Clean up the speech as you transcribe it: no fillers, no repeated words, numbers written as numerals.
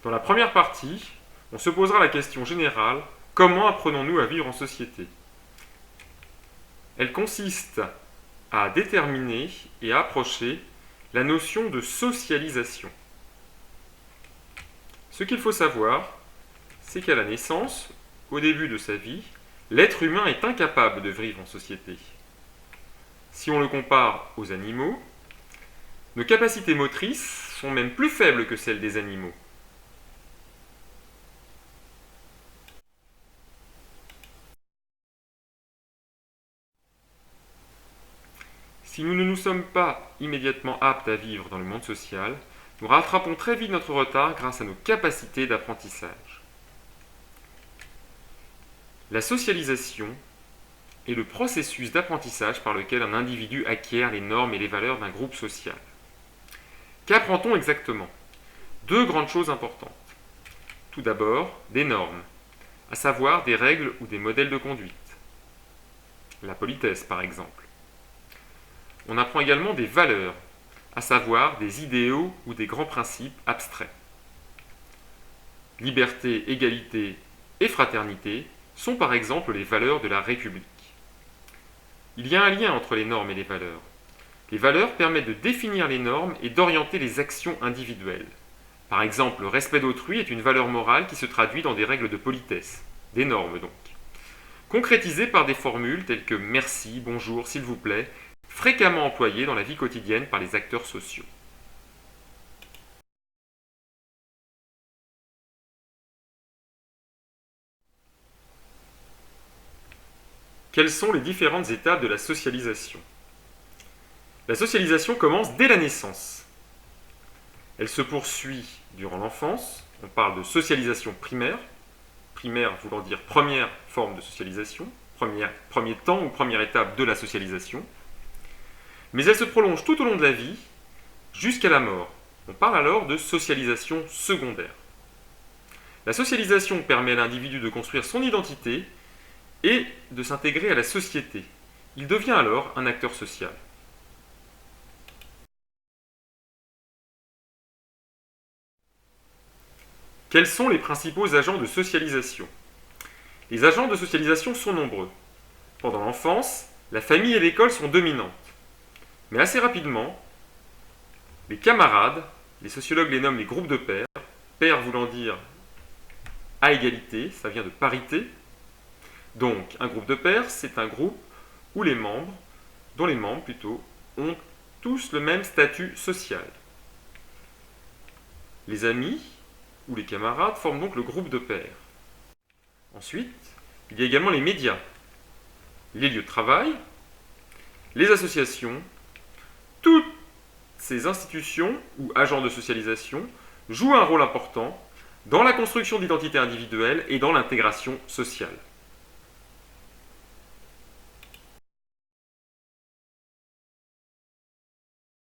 Dans la première partie, on se posera la question générale « Comment apprenons-nous à vivre en société ?» Elle consiste à déterminer et à approcher la notion de socialisation. Ce qu'il faut savoir, c'est qu'à la naissance, au début de sa vie, l'être humain est incapable de vivre en société. Si on le compare aux animaux, nos capacités motrices sont même plus faibles que celles des animaux. Si nous ne nous sommes pas immédiatement aptes à vivre dans le monde social, nous rattrapons très vite notre retard grâce à nos capacités d'apprentissage. La socialisation est le processus d'apprentissage par lequel un individu acquiert les normes et les valeurs d'un groupe social. Qu'apprend-on exactement? Deux grandes choses importantes. Tout d'abord, des normes, à savoir des règles ou des modèles de conduite. La politesse, par exemple. On apprend également des valeurs, à savoir des idéaux ou des grands principes abstraits. Liberté, égalité et fraternité sont par exemple les valeurs de la République. Il y a un lien entre les normes et les valeurs. Les valeurs permettent de définir les normes et d'orienter les actions individuelles. Par exemple, le respect d'autrui est une valeur morale qui se traduit dans des règles de politesse, des normes donc, concrétisées par des formules telles que merci, bonjour, s'il vous plaît, fréquemment employées dans la vie quotidienne par les acteurs sociaux. Quelles sont les différentes étapes de la socialisation? La socialisation commence dès la naissance. Elle se poursuit durant l'enfance. On parle de socialisation primaire. Primaire voulant dire première forme de socialisation, premier temps ou première étape de la socialisation. Mais elle se prolonge tout au long de la vie, jusqu'à la mort. On parle alors de socialisation secondaire. La socialisation permet à l'individu de construire son identité et de s'intégrer à la société. Il devient alors un acteur social. Quels sont les principaux agents de socialisation? Les agents de socialisation sont nombreux. Pendant l'enfance, la famille et l'école sont dominantes. Mais assez rapidement, les camarades, les sociologues les nomment les groupes de pairs, pairs voulant dire à égalité, ça vient de parité. Donc, un groupe de pairs, c'est un groupe où dont les membres ont tous le même statut social. Les amis ou les camarades forment donc le groupe de pairs. Ensuite, il y a également les médias, les lieux de travail, les associations. Toutes ces institutions ou agents de socialisation jouent un rôle important dans la construction d'identité individuelle et dans l'intégration sociale.